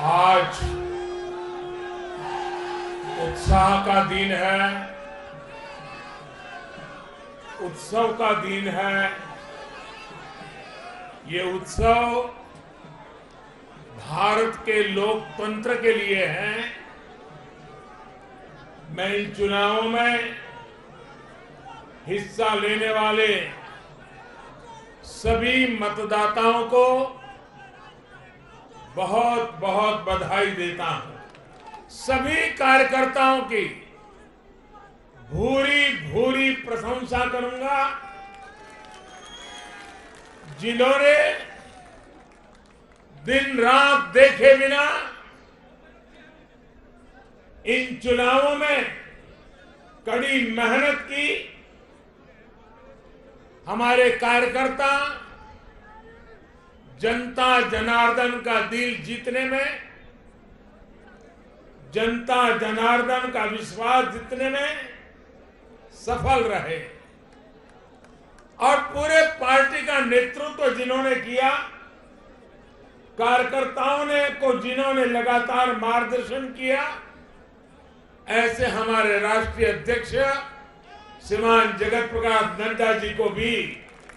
आज उत्साह का दिन है, उत्सव का दिन है। ये उत्सव भारत के लोकतंत्र के लिए है। मैं इन चुनावों में हिस्सा लेने वाले सभी मतदाताओं को बहुत बहुत बधाई देता हूं। सभी कार्यकर्ताओं की भूरी भूरी प्रशंसा करूंगा, जिन्होंने दिन रात देखे बिना इन चुनावों में कड़ी मेहनत की। हमारे कार्यकर्ता जनता जनार्दन का दिल जीतने में, जनता जनार्दन का विश्वास जीतने में सफल रहे और पूरे पार्टी का नेतृत्व जिन्होंने किया, कार्यकर्ताओं ने को जिन्होंने लगातार मार्गदर्शन किया, ऐसे हमारे राष्ट्रीय अध्यक्ष श्रीमान जगत प्रकाश नड्डा जी को भी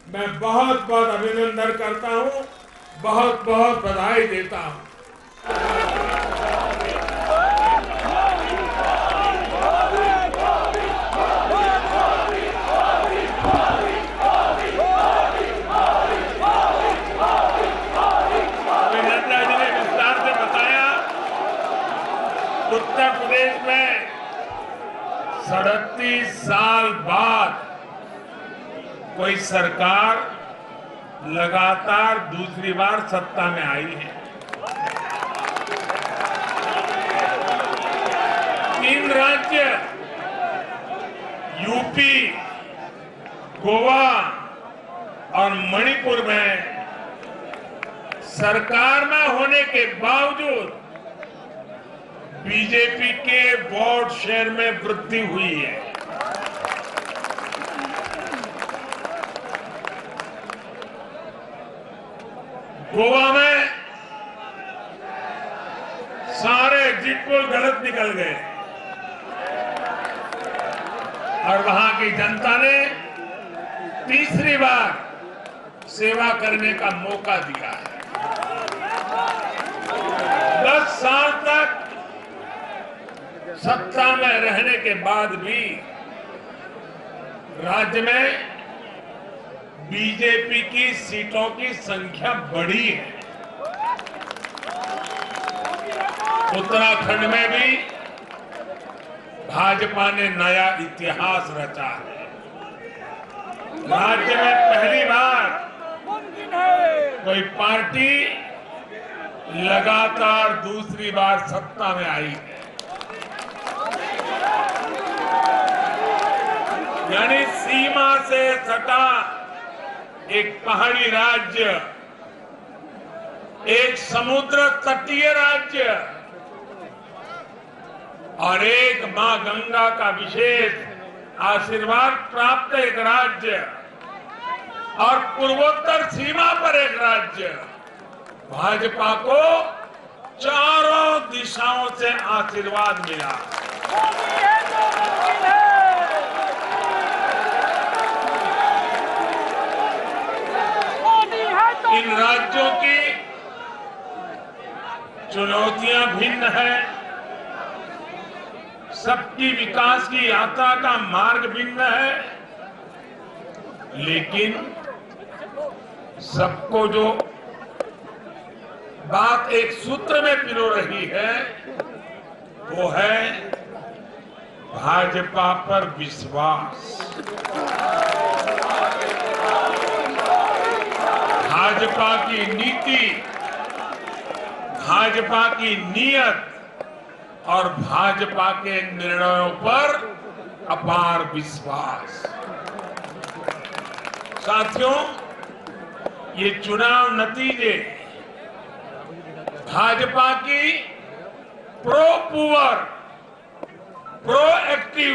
मैं बहुत बहुत अभिनंदन करता हूं, बहुत बहुत बधाई देता हूं। नड्डा जी ने विस्तार से बताया, उत्तर प्रदेश में 37 साल बाद कोई सरकार लगातार दूसरी बार सत्ता में आई है। 3 राज्य यूपी, गोवा और मणिपुर में सरकार में होने के बावजूद बीजेपी के वोट शेयर में वृद्धि हुई है। गोवा में सारे एग्जिट पोल गलत निकल गए और वहां की जनता ने तीसरी बार सेवा करने का मौका दिया है। 10 साल तक सत्ता में रहने के बाद भी राज्य में बीजेपी की सीटों की संख्या बढ़ी है। उत्तराखंड में भी भाजपा ने नया इतिहास रचा है। राज्य में पहली बार कोई पार्टी लगातार दूसरी बार सत्ता में आई है। यानी सीमा से सटा एक पहाड़ी राज्य, एक समुद्र तटीय राज्य और एक मां गंगा का विशेष आशीर्वाद प्राप्त एक राज्य और पूर्वोत्तर सीमा पर एक राज्य, भाजपा को चारों दिशाओं से आशीर्वाद मिला। इन राज्यों की चुनौतियां भिन्न है, सबकी विकास की यात्रा का मार्ग भिन्न है, लेकिन सबको जो बात एक सूत्र में पिरो रही है वो है भाजपा पर विश्वास। भाजपा की नीति, भाजपा की नीयत और भाजपा के निर्णयों पर अपार विश्वास। साथियों, ये चुनाव नतीजे भाजपा की pro poor, pro active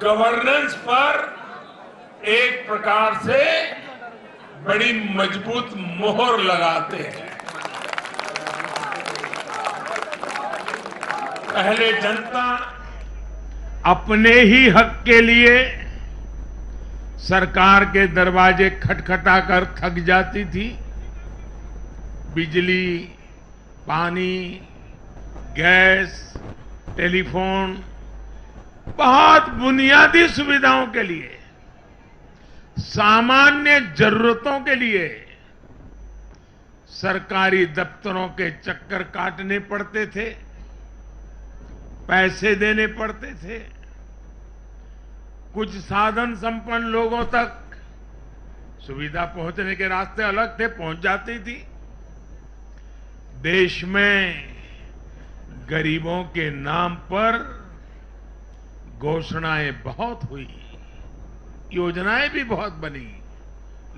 governance पर एक प्रकार से बड़ी मजबूत मोहर लगाते हैं। पहले जनता अपने ही हक के लिए सरकार के दरवाजे खटखटाकर थक जाती थी। बिजली, पानी, गैस, टेलीफोन, बहुत बुनियादी सुविधाओं के लिए, सामान्य जरूरतों के लिए सरकारी दफ्तरों के चक्कर काटने पड़ते थे, पैसे देने पड़ते थे। कुछ साधन संपन्न लोगों तक सुविधा पहुंचने के रास्ते अलग थे, पहुंच जाती थी। देश में गरीबों के नाम पर घोषणाएं बहुत हुई, योजनाएं भी बहुत बनी,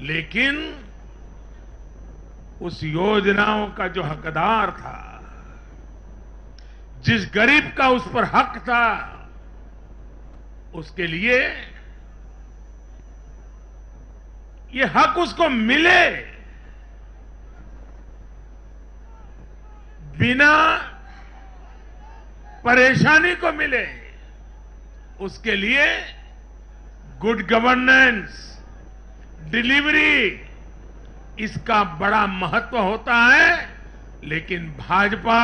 लेकिन उस योजनाओं का जो हकदार था, जिस गरीब का उस पर हक था, उसके लिए ये हक उसको मिले बिना परेशानी को मिले, उसके लिए गुड गवर्नेंस, डिलीवरी, इसका बड़ा महत्व होता है। लेकिन भाजपा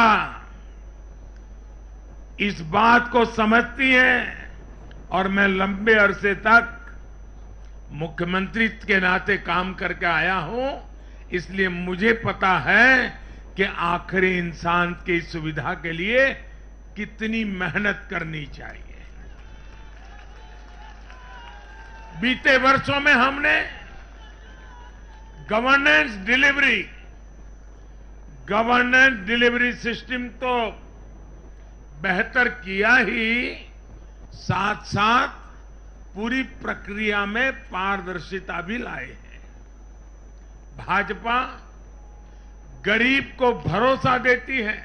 इस बात को समझती है, और मैं लंबे अरसे तक मुख्यमंत्री के नाते काम करके आया हूं, इसलिए मुझे पता है कि आखिरी इंसान की सुविधा के लिए कितनी मेहनत करनी चाहिए। बीते वर्षों में हमने गवर्नेंस डिलीवरी सिस्टम तो बेहतर किया ही, साथ साथ पूरी प्रक्रिया में पारदर्शिता भी लाए हैं। भाजपा गरीब को भरोसा देती है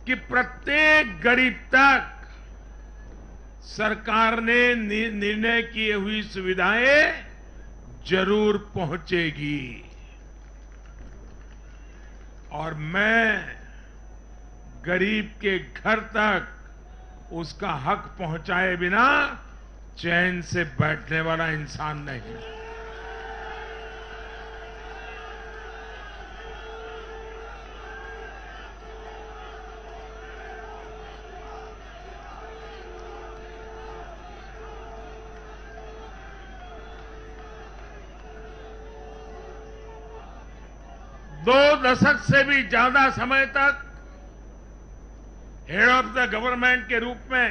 कि प्रत्येक गरीब तक सरकार ने निर्णय किए हुई सुविधाएं जरूर पहुंचेगी। और मैं गरीब के घर तक उसका हक पहुंचाए बिना चैन से बैठने वाला इंसान नहीं। दो दशक से भी ज्यादा समय तक हेड ऑफ द गवर्नमेंट के रूप में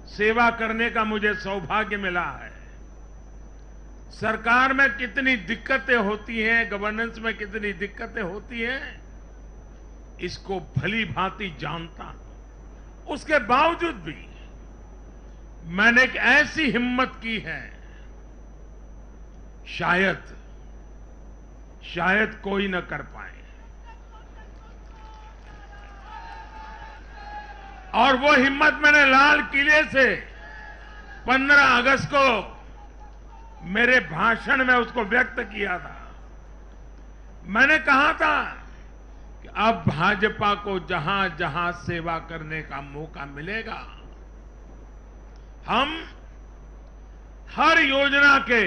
सेवा करने का मुझे सौभाग्य मिला है। सरकार में कितनी दिक्कतें होती हैं, गवर्नेंस में कितनी दिक्कतें होती हैं, इसको भली भांति जानता हूं। उसके बावजूद भी मैंने एक ऐसी हिम्मत की है, शायद कोई न कर पाए। और वो हिम्मत मैंने लाल किले से 15 अगस्त को मेरे भाषण में उसको व्यक्त किया था। मैंने कहा था कि अब भाजपा को जहां जहां सेवा करने का मौका मिलेगा, हम हर योजना के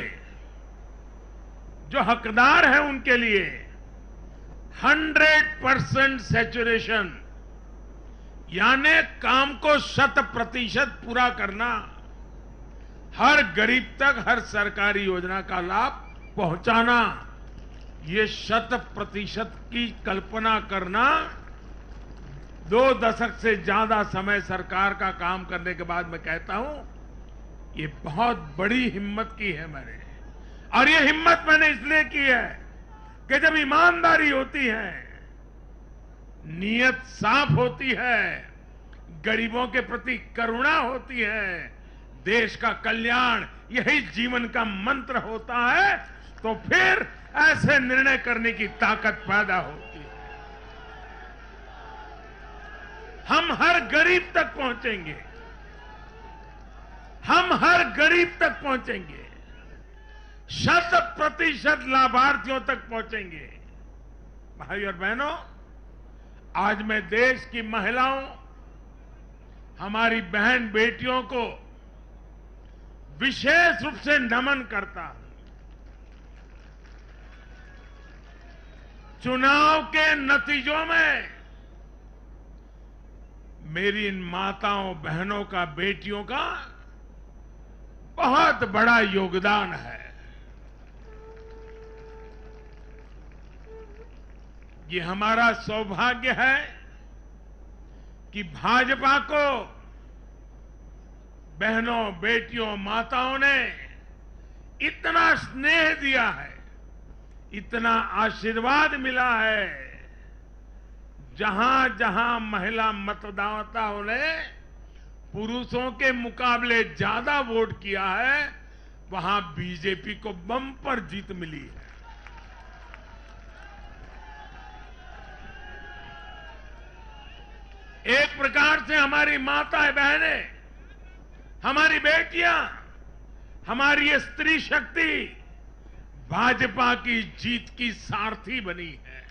जो हकदार हैं उनके लिए 100% सैचुरेशन, यानी काम को 100% पूरा करना, हर गरीब तक हर सरकारी योजना का लाभ पहुंचाना, ये 100% की कल्पना करना 2 दशक से ज्यादा समय सरकार का काम करने के बाद मैं कहता हूं, ये बहुत बड़ी हिम्मत की है मैंने। और ये हिम्मत मैंने इसलिए की है कि जब ईमानदारी होती है, नीयत साफ होती है, गरीबों के प्रति करुणा होती है, देश का कल्याण यही जीवन का मंत्र होता है, तो फिर ऐसे निर्णय करने की ताकत पैदा होती है। हम हर गरीब तक पहुंचेंगे, हम हर गरीब तक पहुंचेंगे, 100% लाभार्थियों तक पहुंचेंगे। भाई और बहनों, आज मैं देश की महिलाओं, हमारी बहन बेटियों को विशेष रूप से नमन करता हूं। चुनाव के नतीजों में मेरी इन माताओं, बहनों का, बेटियों का बहुत बड़ा योगदान है। ये हमारा सौभाग्य है कि भाजपा को बहनों, बेटियों, माताओं ने इतना स्नेह दिया है, इतना आशीर्वाद मिला है। जहां जहां महिला मतदाताओं ने पुरुषों के मुकाबले ज्यादा वोट किया है, वहां बीजेपी को बम्पर जीत मिली है। एक प्रकार से हमारी माताएं, बहनें, हमारी बेटियां, हमारी ये स्त्री शक्ति भाजपा की जीत की सारथी बनी है।